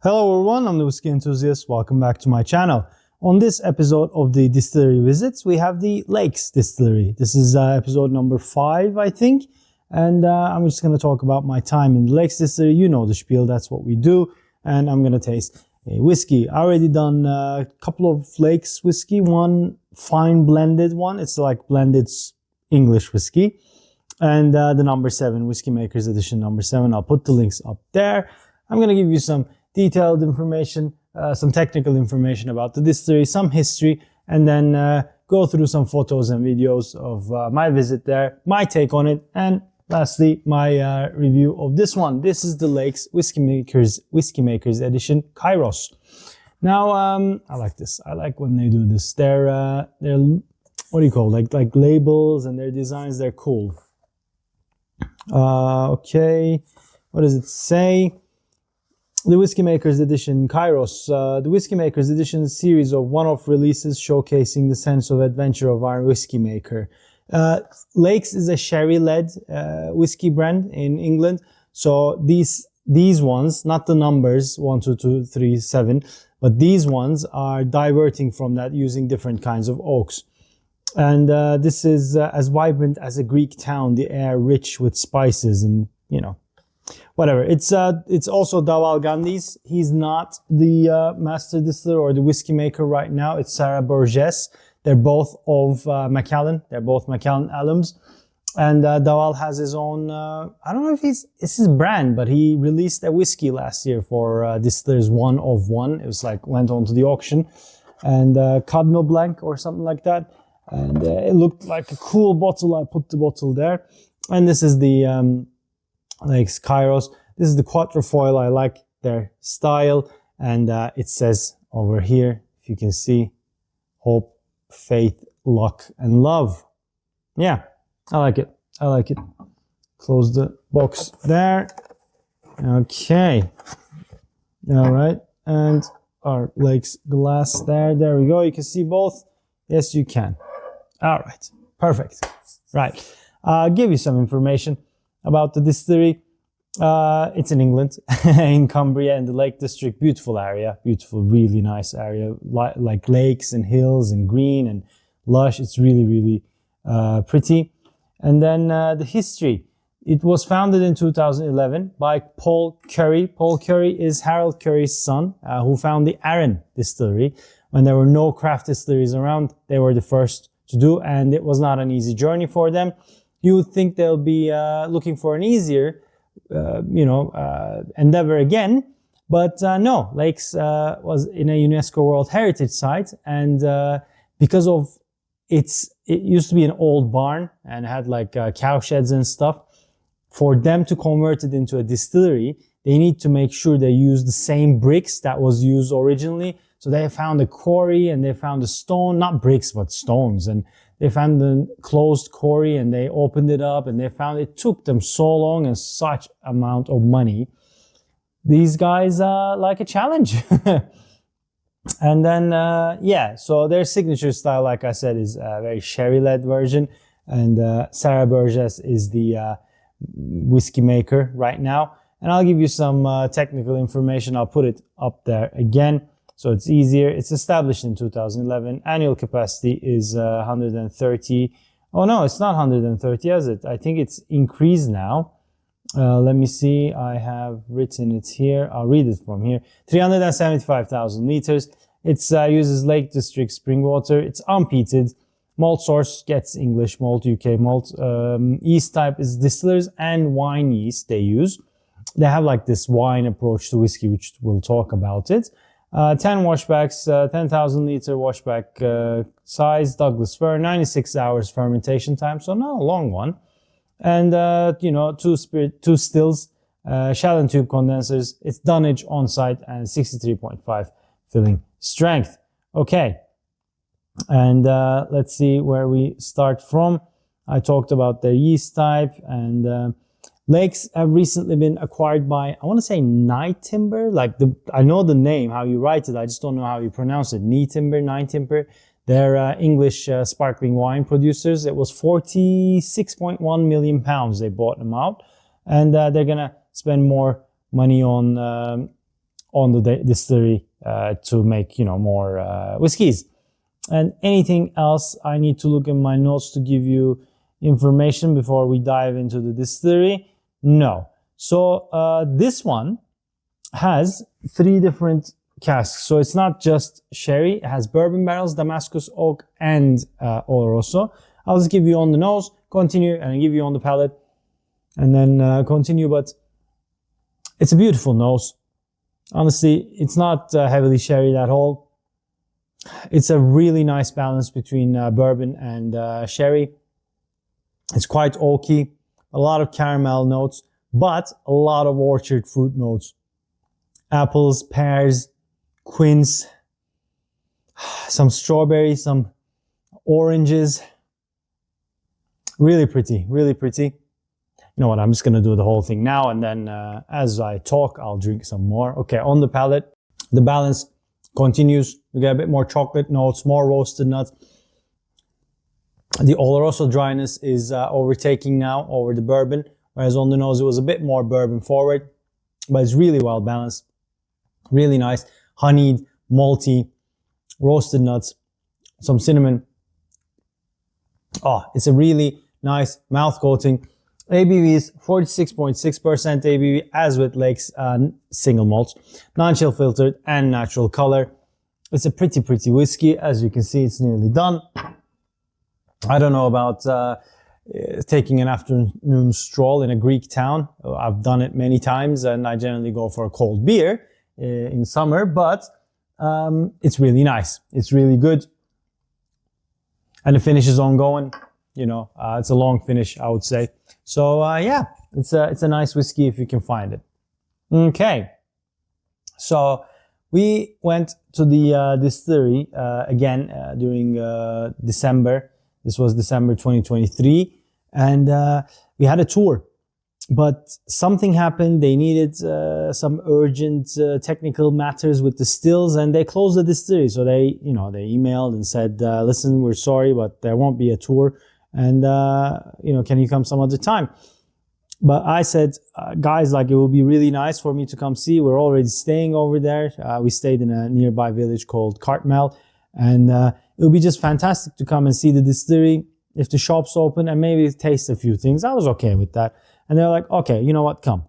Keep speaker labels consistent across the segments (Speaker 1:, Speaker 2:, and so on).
Speaker 1: Hello everyone, I'm the Whiskey Enthusiast. Welcome back to my channel. On this episode of the Distillery Visits, we have the Lakes Distillery. This is episode number 5, I think. And I'm just going to talk about my time in the Lakes Distillery. You know the spiel, that's what we do. And I'm going to taste a whiskey. I already done a couple of Lakes whiskey, one fine blended one. It's like blended English whiskey. And the number 7, Whiskey Makers Edition number 7. I'll put the links up there. I'm going to give you some detailed information, some technical information about the distillery, some history, and then go through some photos and videos of my visit there, my take on it, and lastly, my review of this one. This is the Lakes Whiskey Makers Edition Kairos. Now, I like this. I like when they do this. They're what do you call it? Like labels and their designs. They're cool. Okay, what does it say? The Whiskey Makers Edition Kairos. The Whiskey Makers Edition is a series of one-off releases showcasing the sense of adventure of our whiskey maker. Lakes is a sherry-led whiskey brand in England. So these ones, not the numbers 1, 2, 2, 3, 7, but these ones are diverting from that using different kinds of oaks. And this is as vibrant as a Greek town, the air rich with spices and, you know, whatever. It's also Dawal Gandhi's. He's not the master distiller or the whiskey maker right now. It's Sarah Burgess. They're both of Macallan. They're both Macallan alums. And Dawal has his own, I don't know if it's his brand, but he released a whiskey last year for Distillers 1 of 1. It was like, went on to the auction. And Cardinal Blanc or something like that. And it looked like a cool bottle. I put the bottle there. And this is the Lakes Kairos. This is the quatrefoil. I like their style. And it says over here, if you can see, hope, faith, luck, and love. Yeah, I like it. I like it. Close the box there. Okay. All right. And our Lakes glass there. There we go. You can see both. Yes, you can. All right. Perfect. Right. I'll give you some information about the distillery. It's in England, in Cumbria, in the Lake District. Beautiful area, beautiful, really nice area, like lakes and hills and green and lush. It's really, really pretty. And then the history. It was founded in 2011 by Paul Curry. Paul Curry is Harold Curry's son, who found the Arran Distillery. When there were no craft distilleries around, they were the first to do, and it was not an easy journey for them. You would think they'll be looking for an easier, endeavor again, but no. Lakes was in a UNESCO World Heritage Site, and because of it used to be an old barn and had like cow sheds and stuff. For them to convert it into a distillery, they need to make sure they use the same bricks that was used originally. So they found a quarry and they found a stone, not bricks, but stones. And they found the closed quarry and they opened it up and they found it took them so long and such amount of money. These guys like a challenge. And then, so their signature style, like I said, is a very sherry-led version. And Sarah Burgess is the whiskey maker right now. And I'll give you some technical information. I'll put it up there again, so it's easier. It's established in 2011. Annual capacity is 130. Oh no, it's not 130, is it? I think it's increased now. Let me see. I have written it here. I'll read it from here. 375,000 liters. It uses Lake District spring water. It's unpeated. Malt source gets English malt, UK malt. Yeast type is distillers and wine yeast they use. They have like this wine approach to whiskey, which we'll talk about it. 10 washbacks, 10,000 liter washback size, Douglas fir, 96 hours fermentation time, so not a long one. And, 2 stills, shell and tube condensers. It's dunnage on site and 63.5 filling strength. Okay. And let's see where we start from. I talked about their yeast type, and Lakes have recently been acquired by, I want to say Nye Timber. I know the name, how you write it. I just don't know how you pronounce it. Nye Timber. They're English sparkling wine producers. It was 46.1 million pounds they bought them out. And they're going to spend more money on on the distillery to make, you know, more whiskies. And anything else, I need to look in my notes to give you information before we dive into the distillery. No. So this one has 3 different casks. So it's not just sherry. It has bourbon barrels, Damascus oak, and Oloroso. I'll just give you on the nose, continue, and give you on the palate, and then continue. But it's a beautiful nose. Honestly, it's not heavily sherried at all. It's a really nice balance between bourbon and sherry. It's quite oaky, a lot of caramel notes, but a lot of orchard fruit notes. Apples, pears, quince, some strawberries, some oranges. Really pretty, really pretty. You know what, I'm just going to do the whole thing now, and then as I talk, I'll drink some more. Okay, on the palate, the balance continues. You get a bit more chocolate notes, more roasted nuts. The Oloroso dryness is overtaking now over the bourbon, whereas on the nose it was a bit more bourbon forward, but it's really well balanced. Really nice, honeyed, malty, roasted nuts, some cinnamon. Oh, it's a really nice mouth coating. ABV is 46.6% ABV, as with Lakes single malts, non-chill filtered and natural color. It's a pretty whiskey. As you can see, it's nearly done. I don't know about taking an afternoon stroll in a Greek town. I've done it many times, and I generally go for a cold beer in summer, but it's really nice. It's really good. And the finish is ongoing. You know, it's a long finish, I would say. So yeah, it's a nice whiskey if you can find it. Okay, so we went to the distillery again during December. This was December 2023, and we had a tour. But something happened. They needed some urgent technical matters with the stills, and they closed the distillery. So they emailed and said, "Listen, we're sorry, but there won't be a tour, and can you come some other time?" But I said, "Guys, like, it would be really nice for me to come see. We're already staying over there. We stayed in a nearby village called Cartmel, and it would be just fantastic to come and see the distillery if the shop's open and maybe taste a few things." I was okay with that. And they're like, "Okay, you know what, come."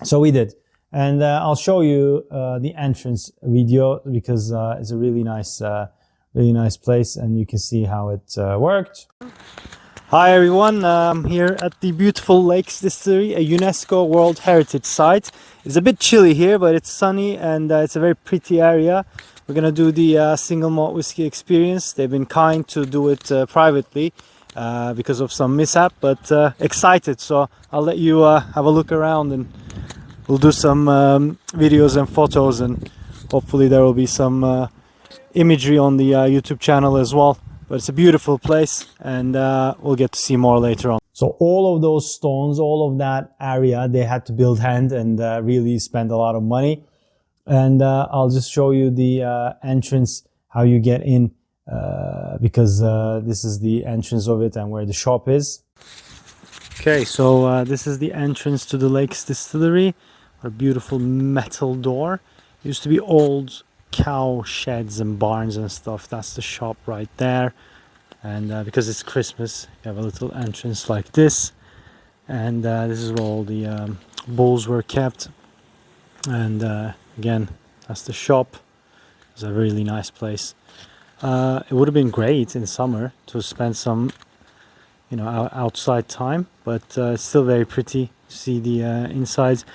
Speaker 1: So we did. And I'll show you the entrance video because it's a really nice place, and you can see how it worked. Hi everyone, I'm here at the beautiful Lakes Distillery, a UNESCO World Heritage Site. It's a bit chilly here, but it's sunny, and it's a very pretty area. We're gonna do the single malt whiskey experience. They've been kind to do it privately. Because of some mishap, but excited, so I'll let you have a look around, and we'll do some videos and photos, and hopefully there will be some imagery on the YouTube channel as well. But it's a beautiful place, and we'll get to see more later on. So all of those stones, all of that area, they had to build hand and really spend a lot of money. And I'll just show you the entrance, how you get in. Because this is the entrance of it and where the shop is. Okay, so this is the entrance to the Lakes Distillery. A beautiful metal door. It used to be old cow sheds and barns and stuff. That's the shop right there. And because it's Christmas, you have a little entrance like this. And this is where all the bulls were kept. And again, that's the shop. It's a really nice place. It would have been great in summer to spend some, outside time, but it's still very pretty to see the insides.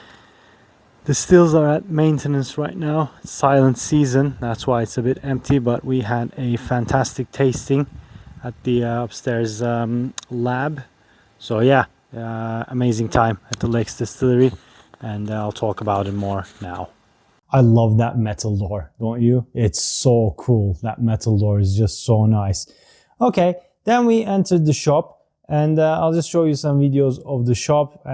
Speaker 1: The stills are at maintenance right now. It's silent season, that's why it's a bit empty, but we had a fantastic tasting at the upstairs lab. So yeah, amazing time at the Lakes Distillery, and I'll talk about it more now. I love that metal door, don't you? It's so cool. That metal door is just so nice. Okay, then we entered the shop, and I'll just show you some videos of the shop.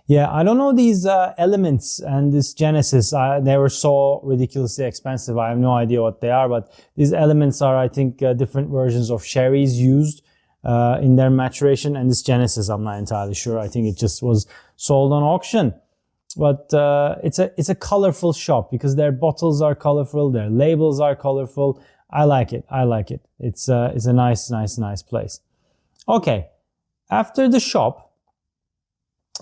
Speaker 1: Yeah, I don't know these elements and this Genesis. They were so ridiculously expensive. I have no idea what they are, but these elements are, I think, different versions of sherries used in their maturation. And this Genesis, I'm not entirely sure. I think it just was sold on auction. But it's a colorful shop because their bottles are colorful, their labels are colorful. I like it. I like it. It's a nice place. Okay, after the shop,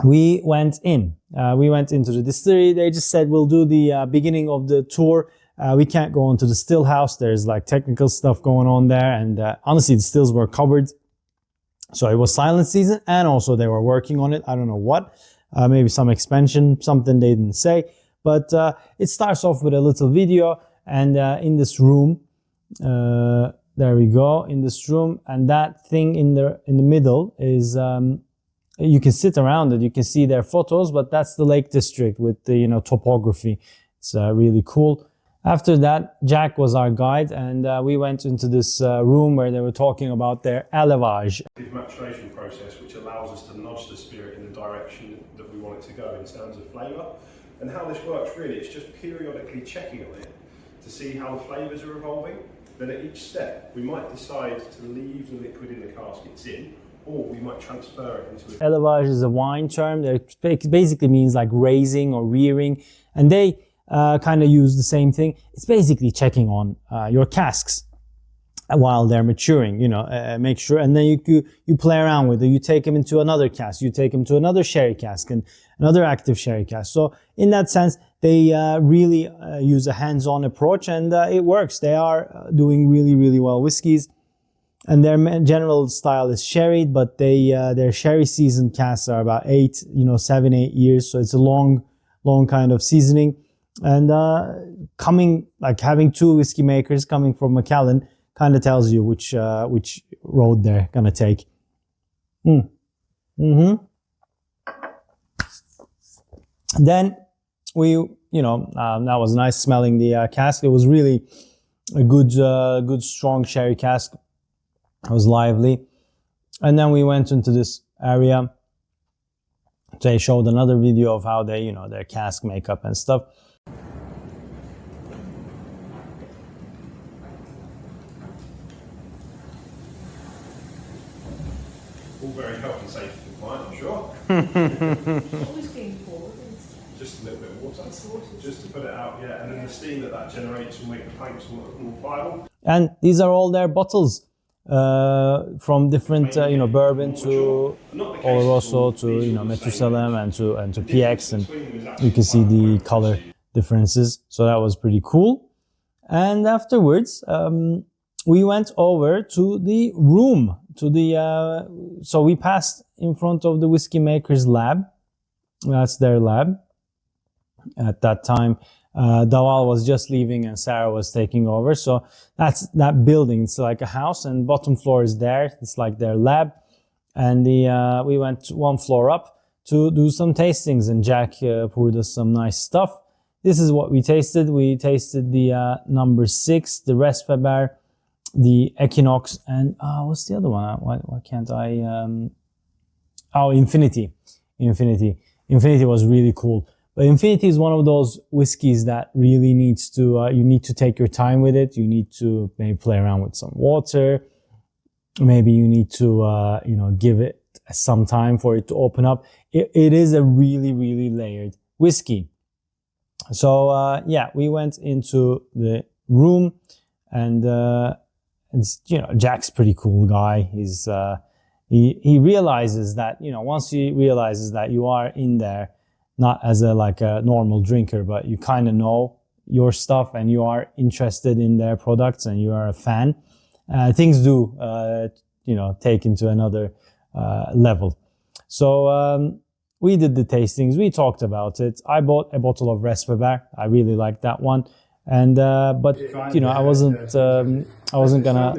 Speaker 1: we went in. We went into the distillery. They just said, we'll do the beginning of the tour. We can't go into the still house. There's like technical stuff going on there. And honestly, the stills were covered. So it was silent season. And also they were working on it. I don't know what. Maybe some expansion, something they didn't say. But it starts off with a little video. And in this room, there we go, in this room. And that thing in the middle is... you can sit around it, you can see their photos, but that's the Lake District with the, topography. It's really cool. After that, Jack was our guide, and we went into this room where they were talking about their élevage.
Speaker 2: Maturation process, which allows us to nudge the spirit in the direction that we want it to go in terms of flavour. And how this works really, it's just periodically checking on it to see how the flavours are evolving. Then at each step, we might decide to leave the liquid in the cask it's in, or we might transfer it into...
Speaker 1: Élevage is a wine term that basically means like raising or rearing, and they kind of use the same thing. It's basically checking on your casks while they're maturing, make sure, and then you play around with it. You take them into another cask, you take them to another sherry cask and another active sherry cask. So in that sense, they really use a hands-on approach, and it works. They are doing really well whiskies. And their general style is sherried, but their sherry seasoned casks are about 7, 8 years. So it's a long kind of seasoning. And having two whiskey makers coming from Macallan kind of tells you which road they're gonna take. Then we, that was nice smelling the cask. It was really a good strong sherry cask. It was lively. And then we went into this area. They showed another video of how they, their cask makeup and stuff.
Speaker 2: All very health and safety compliant, I'm sure.
Speaker 3: Always being poured.
Speaker 2: Just a little bit of water, just to put it out, yeah. And then the steam that generates will make the paints more viable.
Speaker 1: And these are all their bottles. From different, bourbon to Oloroso to, Methusalem and to PX, and you can see the color differences. So that was pretty cool. And afterwards, we went over to the room, so we passed in front of the whiskey maker's lab. That's their lab. At that time, Dawal was just leaving and Sarah was taking over. So that's that building. It's like a house, and bottom floor is there. It's like their lab. And we went one floor up to do some tastings, and Jack poured us some nice stuff. This is what we tasted. We tasted the number 6, the Respeber, the Equinox, and what's the other one? Why can't I? Infinity. Infinity was really cool. But Infinity is one of those whiskeys that really needs to, you need to take your time with it. You need to maybe play around with some water. Maybe you need to, give it some time for it to open up. It is a really layered whiskey. So, we went into the room, and Jack's a pretty cool guy. He's, he realizes that, once he realizes that you are in there, not as a normal drinker, but you kind of know your stuff and you are interested in their products and you are a fan. Things do, take into another level. So we did the tastings. We talked about it. I bought a bottle of Respeber. I really liked that one. And but I wasn't gonna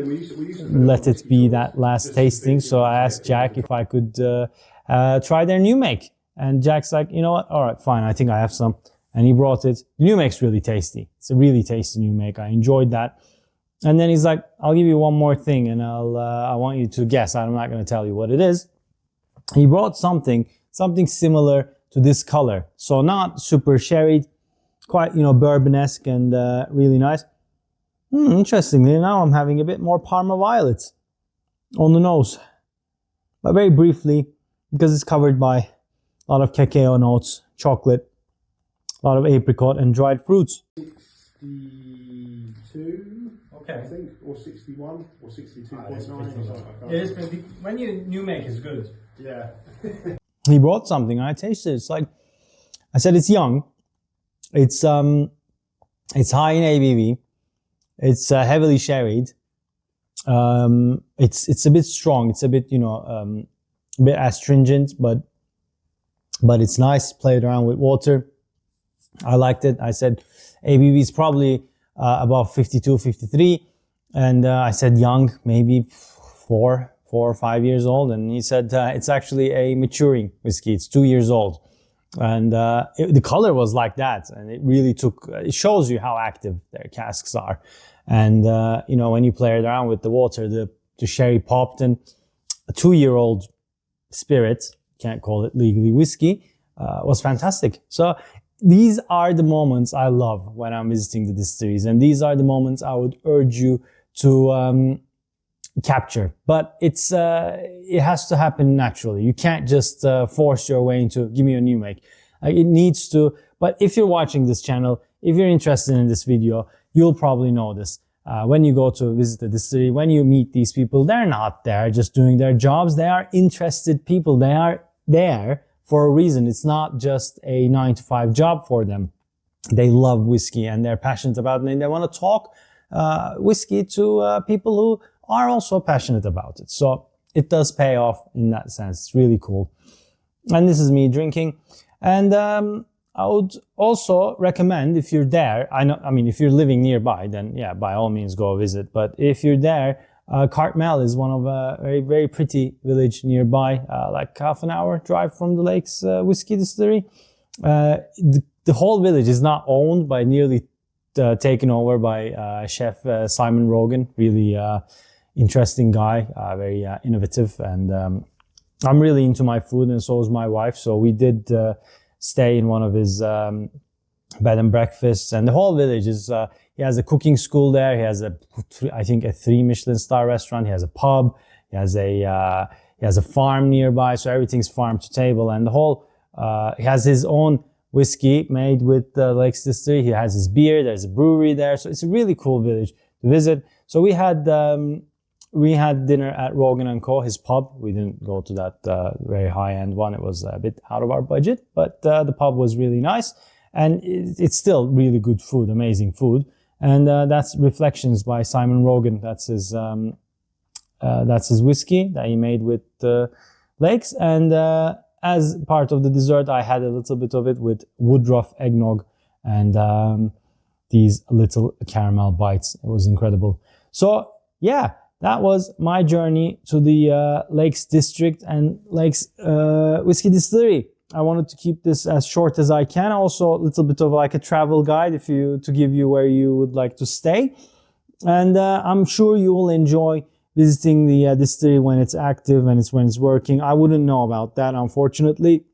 Speaker 1: let it be that last tasting. So I asked Jack if I could try their new make. And Jack's like, you know what? All right, fine. I think I have some. And he brought it. The new make's really tasty. It's a really tasty new make. I enjoyed that. And then he's like, I'll give you one more thing, and I want you to guess. I'm not going to tell you what it is. He brought something similar to this color. So not super sherry, quite, you know, bourbon-esque and really nice. Interestingly, now I'm having a bit more Parma Violets on the nose. But very briefly, because it's covered by a lot of cacao notes, chocolate, a lot of apricot and dried fruits.
Speaker 2: 62,
Speaker 1: Okay.
Speaker 2: I think, or 61, or 62.9 or something.
Speaker 1: It is, when you new make is good.
Speaker 2: Yeah.
Speaker 1: He brought something and I tasted it. It's like, I said it's young. It's high in ABV. It's heavily sherried. It's a bit strong. It's a bit, you know, a bit astringent, but it's nice. Played around with water. I liked it. I said ABV is probably about 52, 53. And I said young, maybe 4 or 5 years old. And he said it's actually a maturing whiskey. It's 2 years old. And the color was like that. And it really it shows you how active their casks are. And, you know, when you play around with the water, the sherry popped, and a 2-year-old spirit, can't call it legally whiskey, was fantastic. So these are the moments I love when I'm visiting the distilleries. And these are the moments I would urge you to capture. But it has to happen naturally. You can't just force your way into, give me a new make. It needs to, but if you're watching this channel, if you're interested in this video, you'll probably know this. When you go to visit the distillery, when you meet these people, they're not there just doing their jobs. They are interested people. They are there for a reason. It's not just a 9-to-5 job for them. They love whiskey and they're passionate about it, and they want to talk whiskey to people who are also passionate about it. So it does pay off in that sense. It's really cool. And this is me drinking. And I would also recommend, if you're there, I mean, if you're living nearby, then yeah, by all means go visit. But if you're there, Cartmel is one of a very, very pretty village nearby, like half an hour drive from the Lakes Whisky Distillery. The whole village is not owned by, nearly taken over by Chef Simon Rogan. Really interesting guy, very innovative, and I'm really into my food, and so is my wife. So we did stay in one of his bed and breakfasts, and the whole village is, he has a cooking school there. He has I think a 3 Michelin star restaurant. He has a pub. He has a farm nearby. So everything's farm to table, and the whole, he has his own whiskey made with the Lakes Distillery. He has his beer. There's a brewery there. So it's a really cool village to visit. So we had dinner at Rogan & Co., his pub. We didn't go to that very high-end one. It was a bit out of our budget, but the pub was really nice. And it's still really good food, amazing food. And that's Reflections by Simon Rogan. That's his whiskey that he made with Lakes. And as part of the dessert, I had a little bit of it with Woodruff eggnog and these little caramel bites. It was incredible. So yeah, that was my journey to the Lakes District and Lakes Whisky Distillery. I wanted to keep this as short as I can. Also, a little bit of like a travel guide to give you where you would like to stay. And I'm sure you will enjoy visiting the distillery when it's active and when it's working. I wouldn't know about that, unfortunately,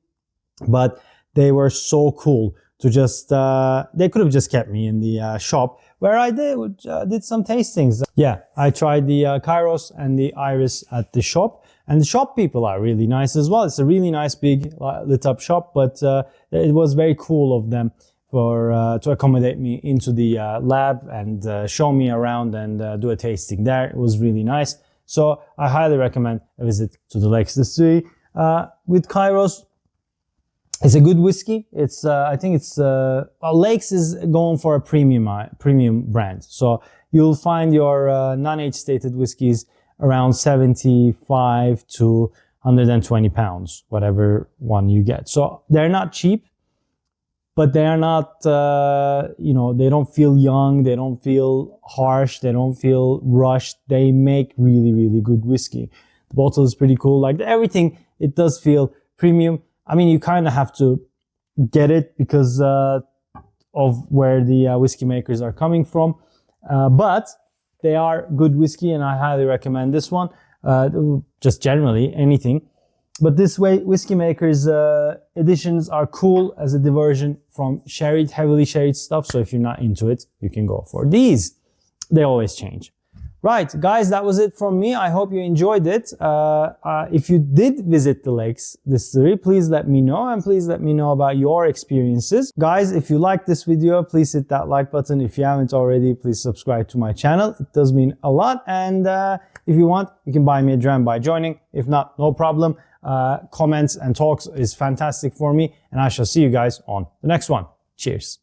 Speaker 1: but they were so cool to just, they could have just kept me in the shop where I did some tastings. Yeah, I tried the Kairos and the Iris at the shop, and the shop people are really nice as well. It's a really nice big lit up shop, but it was very cool of them to accommodate me into the lab and show me around and do a tasting there. It was really nice. So I highly recommend a visit to the Lakes Distillery. With Kairos, it's a good whiskey. It's I think it's Lakes is going for a premium brand. So you'll find your non-age stated whiskeys around 75 to 120 pounds, whatever one you get. So they're not cheap, but they are not, they don't feel young. They don't feel harsh. They don't feel rushed. They make really, really good whiskey. The bottle is pretty cool. Like everything, it does feel premium. I mean, you kind of have to get it because of where the whiskey makers are coming from. But they are good whiskey, and I highly recommend this one. Just generally, anything. But this way, Whiskey Makers editions are cool as a diversion from sherried, heavily sherried stuff. So if you're not into it, you can go for these. They always change. Right, guys, that was it from me. I hope you enjoyed it. If you did visit the Lakes Distillery, please let me know, and please let me know about your experiences. Guys, if you liked this video, please hit that like button. If you haven't already, please subscribe to my channel. It does mean a lot. And if you want, you can buy me a dram by joining. If not, no problem. Comments and talks is fantastic for me. And I shall see you guys on the next one. Cheers.